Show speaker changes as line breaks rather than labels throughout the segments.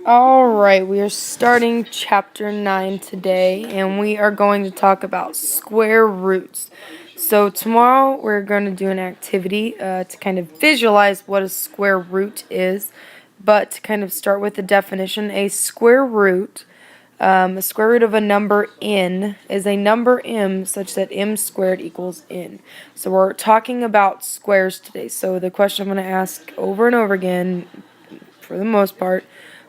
Alright, we are starting chapter 9 today, and we are going to talk about square roots. So tomorrow we're going to do an activity to kind of visualize what a square root is, but to kind of start with the definition, a square root of a number n is a number m such that m squared equals n. So we're talking about squares today. So the question I'm going to ask over and over again, for the most part,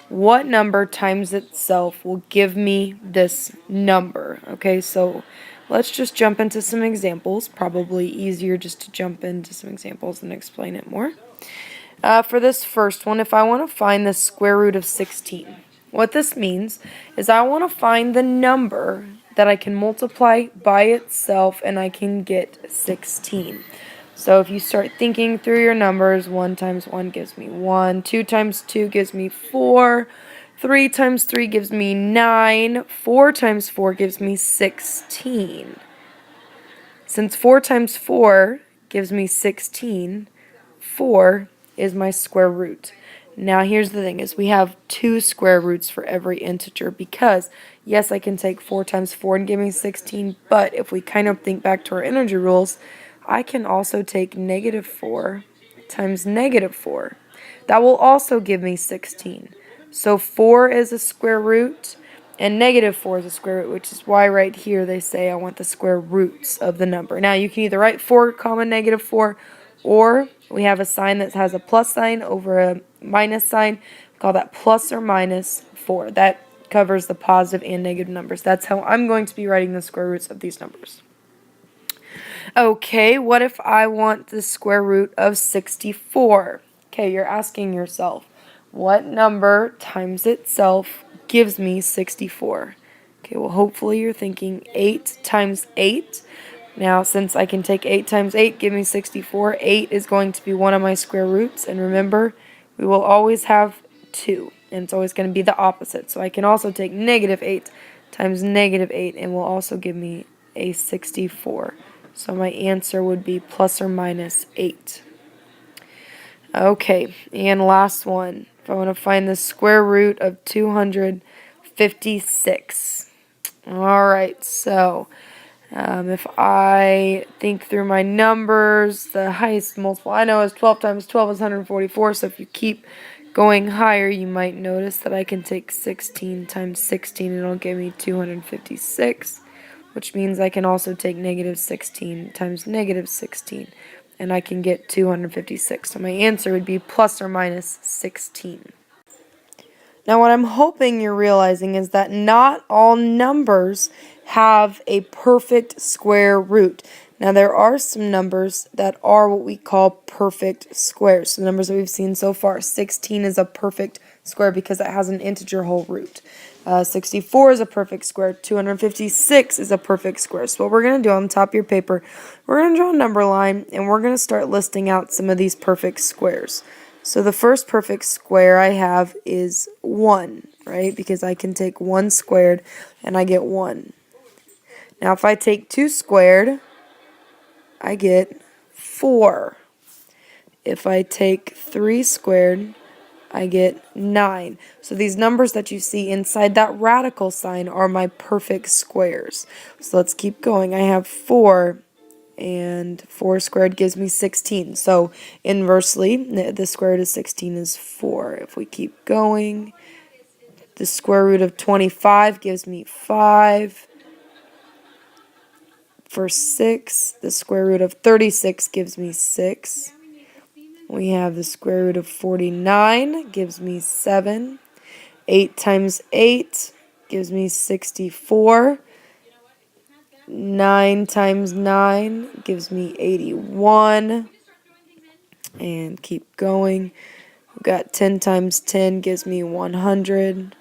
what number times itself will give me this number? Okay, so let's just jump into some examples. Probably easier just to jump into some examples and explain it more. For this first one, if I want to find the square root of 16, what this means is I want to find the number that I can multiply by itself and I can get 16. So if you start thinking through your numbers, 1 times 1 gives me 1, 2 times 2 gives me 4, 3 times 3 gives me 9, 4 times 4 gives me 16. Since 4 times 4 gives me 16, 4 is my square root. Now here's the thing, is we have 2 square roots for every integer because, yes, I can take 4 times 4 and give me 16, but if we kind of think back to our integer rules, I can also take negative 4 times negative 4. That will also give me 16. So 4 is a square root, and negative 4 is a square root, which is why right here they say I want the square roots of the number. Now you can either write 4 comma negative 4, or we have a sign that has a plus sign over a minus sign. We call that plus or minus 4. That covers the positive and negative numbers. That's how I'm going to be writing the square roots of these numbers. Okay, what if I want the square root of 64? Okay, you're asking yourself, what number times itself gives me 64? Okay, well, hopefully you're thinking 8 times 8. Now, since I can take 8 times 8, give me 64, 8 is going to be one of my square roots. And remember, we will always have 2, and it's always going to be the opposite. So I can also take negative 8 times negative 8, and will also give me a 64. So my answer would be plus or minus 8. Okay, and last one. If I want to find the square root of 256. Alright, so if I think through my numbers, the highest multiple I know is 12 times 12 is 144. So if you keep going higher, you might notice that I can take 16 times 16 and it'll give me 256. Which means I can also take negative 16 times negative 16, and I can get 256. So my answer would be plus or minus 16. Now what I'm hoping you're realizing is that not all numbers have a perfect square root. Now there are some numbers that are what we call perfect squares. So the numbers that we've seen so far, 16 is a perfect square because it has an integer whole root. 64 is a perfect square. 256 is a perfect square. So what we're going to do on the top of your paper, we're going to draw a number line, and we're going to start listing out some of these perfect squares. So the first perfect square I have is 1, right? Because I can take 1 squared, and I get 1. Now if I take 2 squared, I get 4. If I take 3 squared, I get 9. So these numbers that you see inside that radical sign are my perfect squares. So let's keep going. I have 4, and 4 squared gives me 16. So inversely, the square root of 16 is 4. If we keep going, the square root of 25 gives me 5. For 6, the square root of 36 gives me 6. We have the square root of 49 gives me 7. 8 times 8 gives me 64. 9 times 9 gives me 81. And keep going. We've got 10 times 10 gives me 100.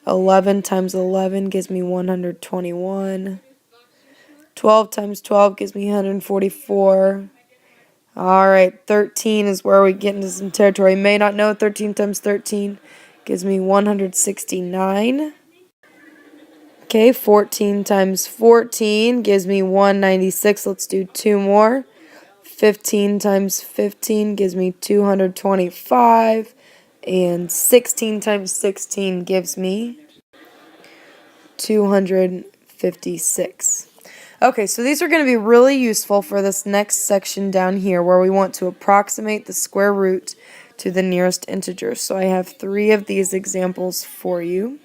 11 times 11 gives me 121. 12 times 12 gives me 144. Alright, 13 is where we get into some territory. You may not know 13 times 13 gives me 169. Okay, 14 times 14 gives me 196. Let's do 2 more. 15 times 15 gives me 225. And 16 times 16 gives me 256. Okay, so these are going to be really useful for this next section down here where we want to approximate the square root to the nearest integer. So I have 3 of these examples for you.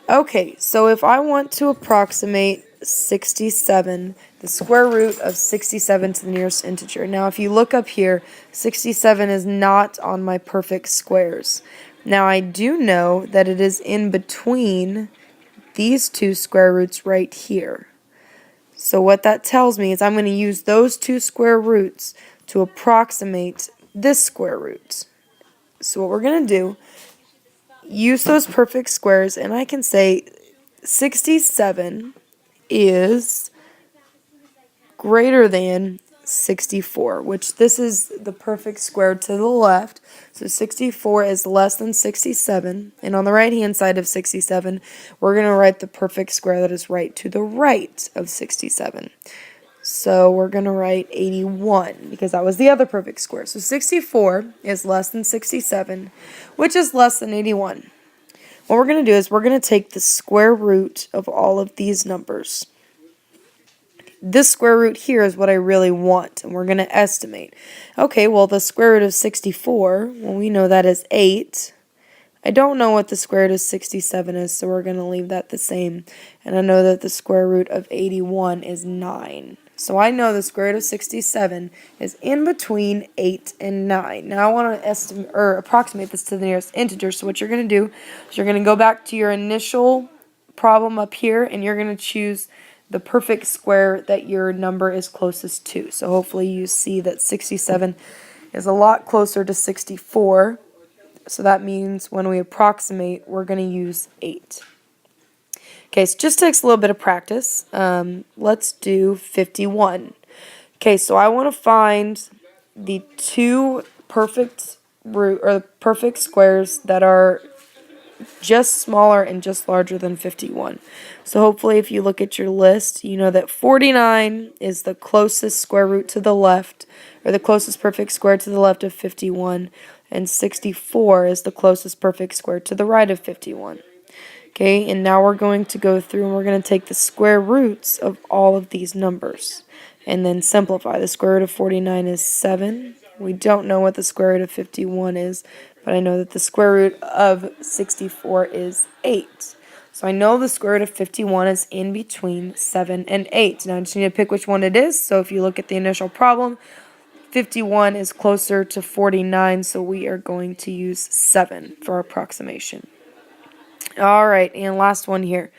Okay, so if I want to approximate 67, the square root of 67 to the nearest integer. Now, if you look up here, 67 is not on my perfect squares. Now, I do know that it is in between these 2 square roots right here. So what that tells me is I'm going to use those 2 square roots to approximate this square root. So what we're going to do, use those perfect squares, and I can say 67 is greater than 64, which this is the perfect square to the left. So 64 is less than 67, and on the right hand side of 67, we're going to write the perfect square that is right to the right of 67. So we're going to write 81 because that was the other perfect square. So 64 is less than 67, which is less than 81. What we're going to do is we're going to take the square root of all of these numbers. This square root here is what I really want, and we're going to estimate. Okay, well, the square root of 64, well, we know that is 8. I don't know what the square root of 67 is, so we're going to leave that the same. And I know that the square root of 81 is 9. So I know the square root of 67 is in between 8 and 9. Now I want to estimate or approximate this to the nearest integer. So what you're going to do is you're going to go back to your initial problem up here, and you're going to choose the perfect square that your number is closest to. So hopefully you see that 67 is a lot closer to 64. So that means when we approximate, we're going to use 8. Okay, so just takes a little bit of practice. Let's do 51. Okay, so I want to find the 2 perfect perfect squares that are just smaller and just larger than 51. So hopefully if you look at your list, you know that 49 is the closest square root to the left, or the closest perfect square to the left of 51, and 64 is the closest perfect square to the right of 51. Okay, and now we're going to go through and we're going to take the square roots of all of these numbers and then simplify. The square root of 49 is 7. We don't know what the square root of 51 is, but I know that the square root of 64 is 8. So I know the square root of 51 is in between 7 and 8. Now I just need to pick which one it is. So if you look at the initial problem, 51 is closer to 49, so we are going to use 7 for approximation. All right, and last one here.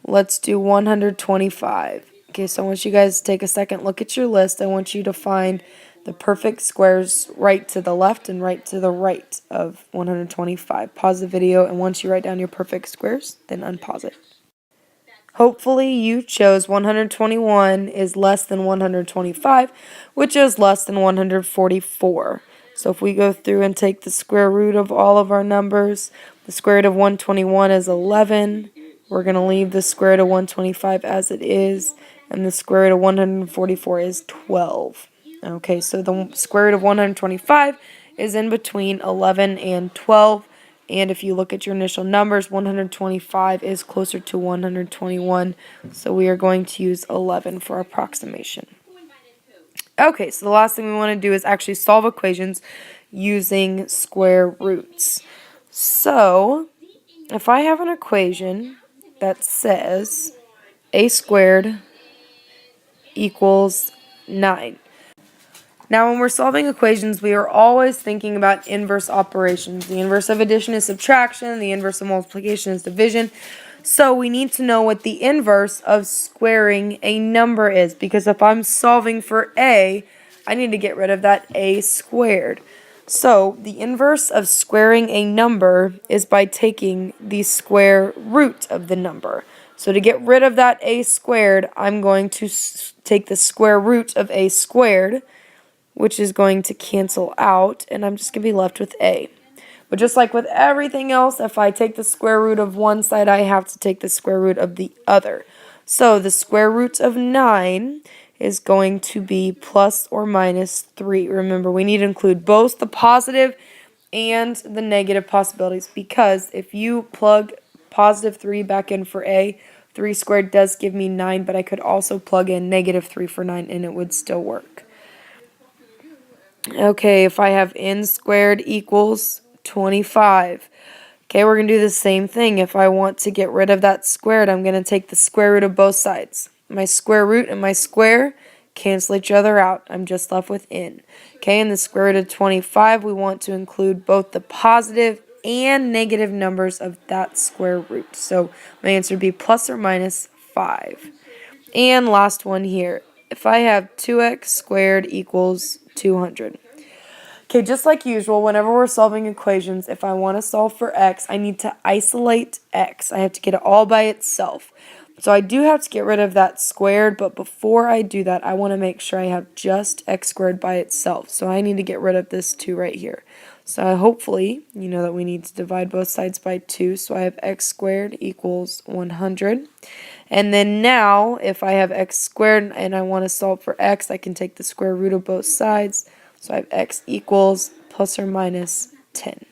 Let's do 125. Okay, so I want you guys to take a second, look at your list. I want you to find the perfect squares right to the left and right to the right of 125. Pause the video, and once you write down your perfect squares, then unpause it. Hopefully you chose 121 is less than 125, which is less than 144. So if we go through and take the square root of all of our numbers, the square root of 121 is 11. We're going to leave the square root of 125 as it is, and the square root of 144 is 12. Okay, so the square root of 125 is in between 11 and 12. And if you look at your initial numbers, 125 is closer to 121, so we are going to use 11 for approximation. Okay, so the last thing we want to do is actually solve equations using square roots. So, if I have an equation that says a squared equals 9. Now, when we're solving equations, we are always thinking about inverse operations. The inverse of addition is subtraction. The inverse of multiplication is division. So we need to know what the inverse of squaring a number is, because if I'm solving for a, I need to get rid of that a squared. So the inverse of squaring a number is by taking the square root of the number. So to get rid of that a squared, I'm going to take the square root of a squared, which is going to cancel out, and I'm just going to be left with a. But just like with everything else, if I take the square root of one side, I have to take the square root of the other. So the square root of 9 is going to be plus or minus 3. Remember, we need to include both the positive and the negative possibilities, because if you plug positive 3 back in for a, 3 squared does give me 9, but I could also plug in negative 3 for 9 and it would still work. Okay, if I have n squared equals 25. Okay, we're going to do the same thing. If I want to get rid of that squared, I'm going to take the square root of both sides. My square root and my square cancel each other out. I'm just left with n. Okay, in the square root of 25, we want to include both the positive and negative numbers of that square root. So my answer would be plus or minus 5. And last one here. If I have 2x squared equals 200. Okay, just like usual, whenever we're solving equations, if I want to solve for x, I need to isolate x. I have to get it all by itself. So I do have to get rid of that squared, but before I do that, I want to make sure I have just x squared by itself. So I need to get rid of this 2 right here. So hopefully, you know that we need to divide both sides by 2. So I have x squared equals 100. And then now, if I have x squared and I want to solve for x, I can take the square root of both sides. So I have x equals plus or minus 10.